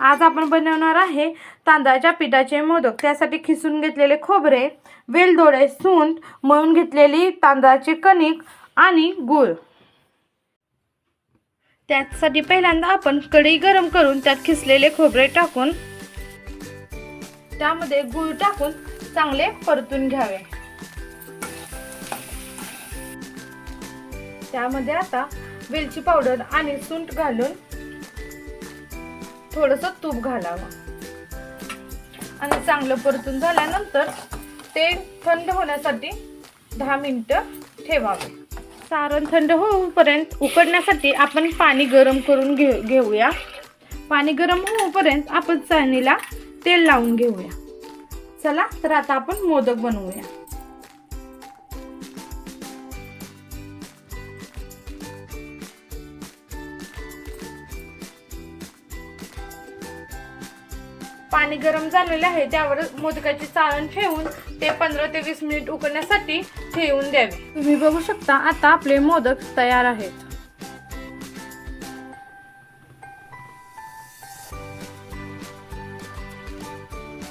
आज आपण बनवणार आहे तांदळाच्या पिठाचे मोदक। त्यासाठी खिसून घेतलेले खोबरे, वेलदोडे, सुंठ, मळून घेतलेली तांदळाची कणिक आणि गूळ। त्यासाठी पहिल्यांदा आपण कढई गरम करून त्यात खिसलेले खोबरे टाकून त्यामध्ये गूळ टाकून चांगले परतून घ्यावे। त्यामध्ये आता वेलची पावडर आणि सुंठ घालून थोडंसं तूप घालावं आणि चांगलं परतून झाल्यानंतर ते थंड होण्यासाठी 10 मिनिटं ठेवावे। सारण थंड होऊपर्यंत उकडण्यासाठी आपण पाणी गरम करून घेऊया। पाणी गरम होऊपर्यंत आपण चाळणीला तेल लावून घेऊया। चला तर आता आपण मोदक बनवूया। पाणी गरम झालेले आहे त्यावर मोदकाची चाळण ठेवून ते 15 ते 20 मिनिट उकडण्यासाठी ठेवून द्यावे। तुम्ही बघू शकता आता आपले मोदक तयार आहेत।